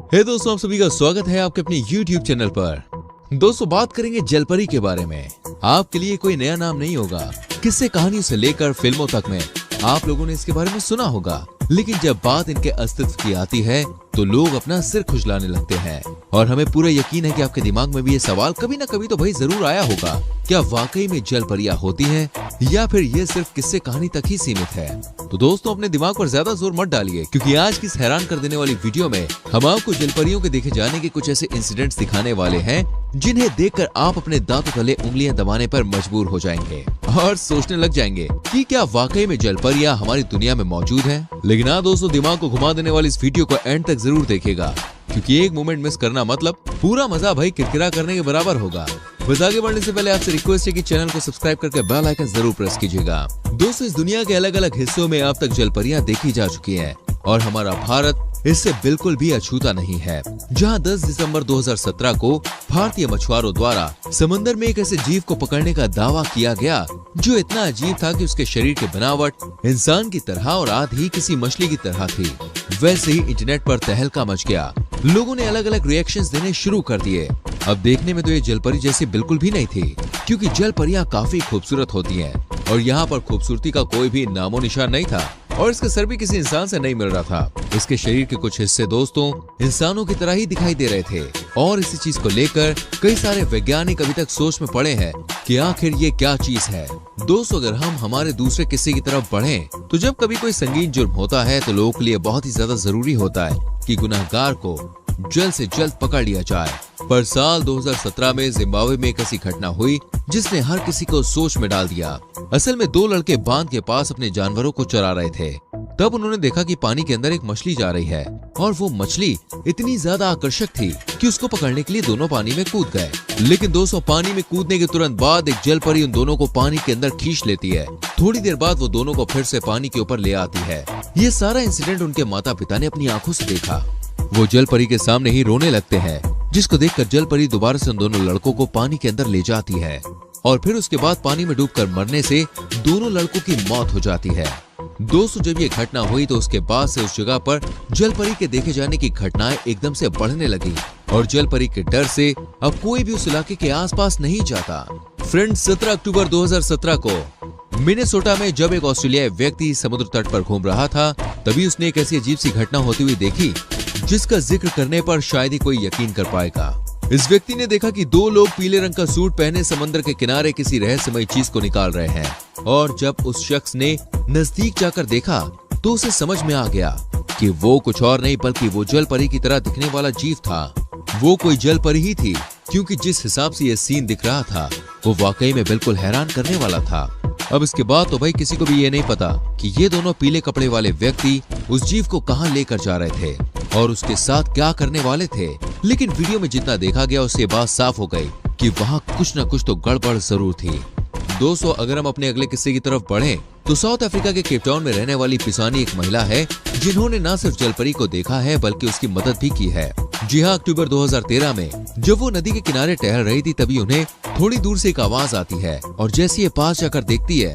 हे दोस्तों, आप सभी का स्वागत है आपके अपने YouTube चैनल पर। दोस्तों, बात करेंगे जलपरी के बारे में। आपके लिए कोई नया नाम नहीं होगा। किस्से कहानी से लेकर फिल्मों तक में आप लोगों ने इसके बारे में सुना होगा, लेकिन जब बात इनके अस्तित्व की आती है तो लोग अपना सिर खुजलाने लगते हैं। और हमें पूरा यकीन है कि आपके दिमाग में भी ये सवाल कभी ना कभी तो भाई जरूर आया होगा, क्या वाकई में जलपरियां होती हैं या फिर ये सिर्फ किस्से कहानी तक ही सीमित है। तो दोस्तों, अपने दिमाग पर ज्यादा जोर मत डालिए, क्योंकि आज की इस हैरान कर देने वाली वीडियो में हम आपको जलपरियों के देखे जाने के कुछ ऐसे इंसिडेंट्स दिखाने वाले हैं जिन्हें देखकर आप अपने दांतों तले उंगलियां दबाने पर मजबूर हो जाएंगे और सोचने लग जाएंगे कि क्या वाकई में जलपरियां हमारी दुनिया में मौजूद हैं। लेकिन हाँ दोस्तों, दिमाग को घुमा देने वाली इस वीडियो को एंड तक जरूर देखिएगा, क्योंकि एक मोमेंट मिस करना मतलब पूरा मजा भाई किरकिरा करने के बराबर होगा। बस आगे बढ़ने से पहले आपसे रिक्वेस्ट है कि चैनल को सब्सक्राइब करके बेल आइकन जरूर प्रेस कीजिएगा। दोस्तों, इस दुनिया के अलग अलग हिस्सों में अब तक जलपरियां देखी जा चुकी हैं और हमारा भारत इससे बिल्कुल भी अछूता नहीं है, जहां 10 दिसंबर 2017 को भारतीय मछुआरों द्वारा समंदर में एक ऐसे जीव को पकड़ने का दावा किया गया जो इतना अजीब था कि उसके शरीर की बनावट इंसान की तरह और आधी किसी मछली की तरह थी। वैसे ही इंटरनेट पर तहलका मच गया। लोगों ने अलग अलग रिएक्शंस देने शुरू कर दिए। अब देखने में तो ये जलपरी जैसी बिल्कुल भी नहीं थी, क्योंकि जलपरियां काफी खूबसूरत होती हैं और यहाँ पर खूबसूरती का कोई भी नामो निशान नहीं था और इसका सर भी किसी इंसान से नहीं मिल रहा था। इसके शरीर के कुछ हिस्से दोस्तों इंसानों की तरह ही दिखाई दे रहे थे और इसी चीज को लेकर कई सारे वैज्ञानिक अभी तक सोच में पड़े हैं कि आखिर ये क्या चीज है। दोस्तों, अगर हम हमारे दूसरे किस्से की तरफ बढ़ें तो जब कभी कोई संगीन जुर्म होता है तो लोगों के लिए बहुत ही ज्यादा जरूरी होता है कि गुनहगार को जल्द से जल्द पकड़ लिया जाए। पर साल 2017 में जिम्बाब्वे में एक ऐसी घटना हुई जिसने हर किसी को सोच में डाल दिया। असल में दो लड़के बांध के पास अपने जानवरों को चरा रहे थे। तब उन्होंने देखा कि पानी के अंदर एक मछली जा रही है और वो मछली इतनी ज्यादा आकर्षक थी कि उसको पकड़ने के लिए दोनों पानी में कूद गए। लेकिन दोस्तों, पानी में कूदने के तुरंत बाद एक जलपरी उन दोनों को पानी के अंदर खींच लेती है। थोड़ी देर बाद वो दोनों को फिर से पानी के ऊपर ले आती है। ये सारा इंसिडेंट उनके माता पिता ने अपनी आंखों से देखा। वो जलपरी के सामने ही रोने लगते हैं, जिसको देखकर जलपरी दोबारा से उन दोनों लड़कों को पानी के अंदर ले जाती है और फिर उसके बाद पानी में डूबकर मरने से दोनों लड़कों की मौत हो जाती है। दोस्तों, जब ये घटना हुई तो उसके बाद से उस जगह पर जलपरी के देखे जाने की घटनाएं एकदम से बढ़ने लगी और जलपरी के डर से अब कोई भी उस इलाके के आसपास नहीं जाता। फ्रेंड्स, 17 अक्टूबर 2017 को मिनेसोटा में जब एक ऑस्ट्रेलियाई व्यक्ति समुद्र तट पर घूम रहा था, तभी उसने एक ऐसी अजीब सी घटना होती हुई देखी जिसका जिक्र करने पर शायद ही कोई यकीन कर पाएगा। इस व्यक्ति ने देखा कि दो लोग पीले रंग का सूट पहने समंदर के किनारे किसी रहस्यमय चीज को निकाल रहे हैं और जब उस शख्स ने नजदीक जाकर देखा तो उसे समझ में आ गया कि वो कुछ और नहीं बल्कि वो जलपरी की तरह दिखने वाला जीव था। वो कोई जलपरी ही थी, क्योंकि जिस हिसाब से ये सीन दिख रहा था वो वाकई में बिल्कुल हैरान करने वाला था। अब इसके बाद तो भाई किसी को भी ये नहीं पता कि ये दोनों पीले कपड़े वाले व्यक्ति उस जीव को कहां लेकर जा रहे थे और उसके साथ क्या करने वाले थे। लेकिन वीडियो में जितना देखा गया उससे बात साफ हो गई कि वहां कुछ न कुछ तो गड़बड़ जरूर थी। दोस्तों, अगर हम अपने अगले किस्से की तरफ बढ़ें तो साउथ अफ्रीका के केप टाउन में रहने वाली पिसानी एक महिला है जिन्होंने न सिर्फ जलपरी को देखा है बल्कि उसकी मदद भी की है। जी हाँ, अक्टूबर 2013 में जब वो नदी के किनारे टहल रही थी तभी उन्हें थोड़ी दूर से एक आवाज आती है और जैसे ये पास जाकर देखती है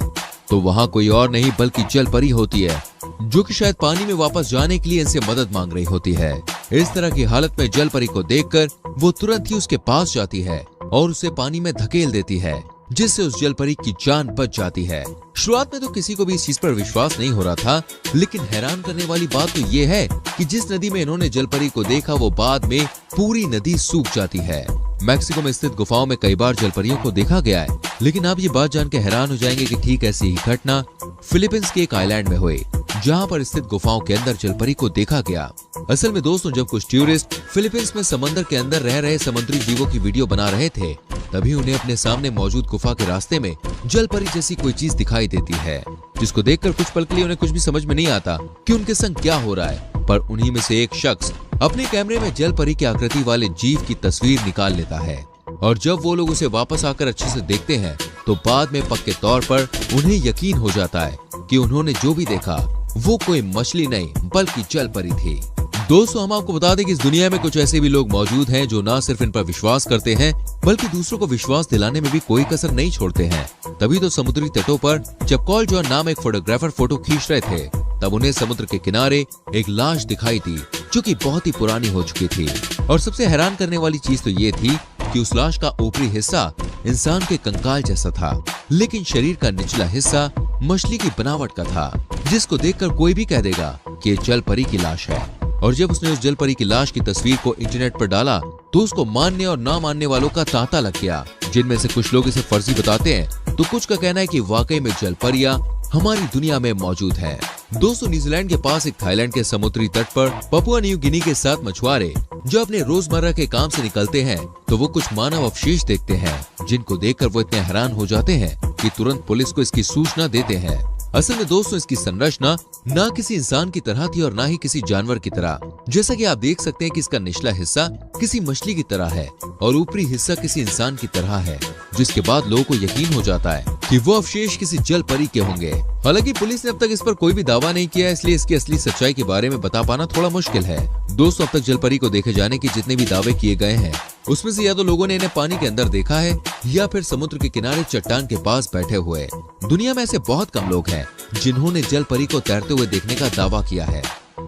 तो वहाँ कोई और नहीं बल्कि जलपरी होती है, जो कि शायद पानी में वापस जाने के लिए इनसे मदद मांग रही होती है। इस तरह की हालत में जलपरी को देखकर वो तुरंत ही उसके पास जाती है और उसे पानी में धकेल देती है, जिससे उस जलपरी की जान बच जाती है। शुरुआत में तो किसी को भी इस चीज पर विश्वास नहीं हो रहा था, लेकिन हैरान करने वाली बात तो ये है कि जिस नदी में इन्होंने जलपरी को देखा वो बाद में पूरी नदी सूख जाती है। मैक्सिको में स्थित गुफाओं में कई बार जलपरियों को देखा गया है, लेकिन आप ये बात जान के हैरान हो जाएंगे कि ठीक ऐसी ही घटना फिलीपींस के एक आइलैंड में हुई, जहां पर स्थित गुफाओं के अंदर जलपरी को देखा गया। असल में दोस्तों, जब कुछ टूरिस्ट फिलीपींस में समंदर के अंदर रह रहे समुद्री जीवों की वीडियो बना रहे थे, तभी उन्हें अपने सामने मौजूद गुफा के रास्ते में जलपरी जैसी कोई चीज दिखाई देती है, जिसको देखकर कुछ पल के लिए उन्हें कुछ भी समझ में नहीं आता कि उनके संग क्या हो रहा है। पर उन्हीं में से एक शख्स अपने कैमरे में जलपरी की आकृति वाले जीव की तस्वीर निकाल लेता है और जब वो लोग उसे वापस आकर अच्छे से देखते हैं तो बाद में पक्के तौर पर उन्हें यकीन हो जाता है कि उन्होंने जो भी देखा वो कोई मछली नहीं बल्कि जलपरी थी। दोस्तों, हम आपको बता दें कि इस दुनिया में कुछ ऐसे भी लोग मौजूद हैं जो न सिर्फ इन पर विश्वास करते हैं बल्कि दूसरों को विश्वास दिलाने में भी कोई कसर नहीं छोड़ते हैं। तभी तो समुद्री तटों पर जब कॉल जॉन नाम एक फोटोग्राफर फोटो खींच रहे थे तब उन्हें समुद्र के किनारे एक लाश दिखाई दी जो कि बहुत ही पुरानी हो चुकी थी। और सबसे हैरान करने वाली चीज तो ये थी कि उस लाश का ऊपरी हिस्सा इंसान के कंकाल जैसा था, लेकिन शरीर का निचला हिस्सा मछली की बनावट का था, जिसको देखकर कोई भी कह देगा कि ये जल परी की लाश है। और जब उसने उस जल परी की लाश की तस्वीर को इंटरनेट पर डाला तो उसको मानने और ना मानने वालों का तांता लग गया, जिनमें से कुछ लोग इसे फर्जी बताते हैं तो कुछ का कहना है कि वाकई में जल परियां हमारी दुनिया में मौजूद है। दोस्तों, न्यूजीलैंड के पास एक थाईलैंड के समुद्री तट पर पपुआ न्यू गिनी के 7 मछुआरे जो अपने रोजमर्रा के काम से निकलते हैं तो वो कुछ मानव अवशेष देखते हैं, जिनको देखकर वो इतने हैरान हो जाते हैं कि तुरंत पुलिस को इसकी सूचना देते हैं। असल में दोस्तों, इसकी संरचना ना किसी इंसान की तरह थी और ना ही किसी जानवर की तरह। जैसा कि आप देख सकते हैं कि इसका निचला हिस्सा किसी मछली की तरह है और ऊपरी हिस्सा किसी इंसान की तरह है, जिसके बाद लोगों को यकीन हो जाता है कि वो अवशेष किसी जल परी के होंगे। हालांकि पुलिस ने अब तक इस पर कोई भी दावा नहीं किया, इसलिए इसकी असली सच्चाई के बारे में बता पाना थोड़ा मुश्किल है। दोस्तों, अब तक जल परी को देखे जाने के जितने भी दावे किए गए हैं उसमें से या तो लोगों ने इन्हें पानी के अंदर देखा है या फिर समुद्र के किनारे चट्टान के पास बैठे हुए। दुनिया में ऐसे बहुत कम लोग हैं जिन्होंने जल परी को तैरते हुए देखने का दावा किया है।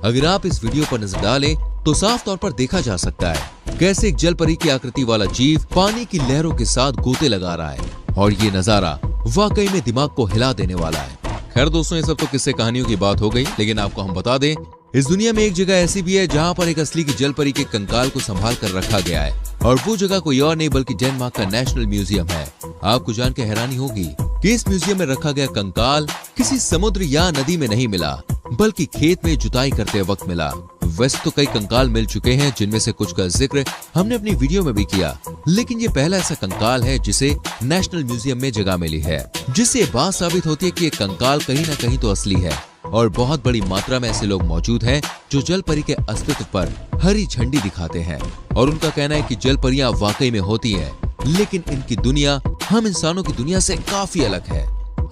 अगर आप इस वीडियो पर नजर डालें तो साफ तौर पर देखा जा सकता है कैसे एक जल परी की आकृति वाला जीव पानी की लहरों के साथ गोते लगा रहा है, और ये नजारा वाकई में दिमाग को हिला देने वाला है। खैर दोस्तों, ये सब तो किस्से कहानियों की बात हो गई, लेकिन आपको हम बता दें इस दुनिया में एक जगह ऐसी भी है जहाँ पर एक असली की जल परी के कंकाल को संभाल कर रखा गया है, और वो जगह कोई और नहीं बल्कि डेनमार्क का नेशनल म्यूजियम है। आपको जान के हैरानी होगी कि इस म्यूजियम में रखा गया कंकाल किसी समुद्र या नदी में नहीं मिला, बल्कि खेत में जुताई करते वक्त मिला। वैसे तो कई कंकाल मिल चुके हैं, जिनमें से कुछ का जिक्र हमने अपनी वीडियो में भी किया, लेकिन ये पहला ऐसा कंकाल है जिसे नेशनल म्यूजियम में जगह मिली है, जिससे ये बात साबित होती है कि ये कंकाल कहीं न कहीं तो असली है। और बहुत बड़ी मात्रा में ऐसे लोग मौजूद हैं जो जल परी के अस्तित्व पर हरी झंडी दिखाते हैं, और उनका कहना है कि जल परियां वाकई में होती हैं, लेकिन इनकी दुनिया हम इंसानों की दुनिया से काफी अलग है।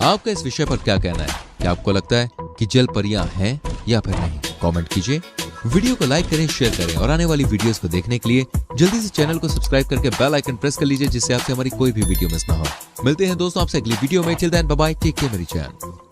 आपका इस विषय पर क्या कहना है? क्या आपको लगता है कि जल परियां हैं या फिर नहीं? कमेंट कीजिए, वीडियो को लाइक करें, शेयर करें, और आने वाली वीडियोस को देखने के लिए जल्दी से चैनल को सब्सक्राइब करके बेल आइकन प्रेस कर लीजिए, जिससे आपसे हमारी कोई भी वीडियो मिस ना हो। मिलते हैं दोस्तों आपसे अगली वीडियो में। Till then bye bye, take care मेरी जान।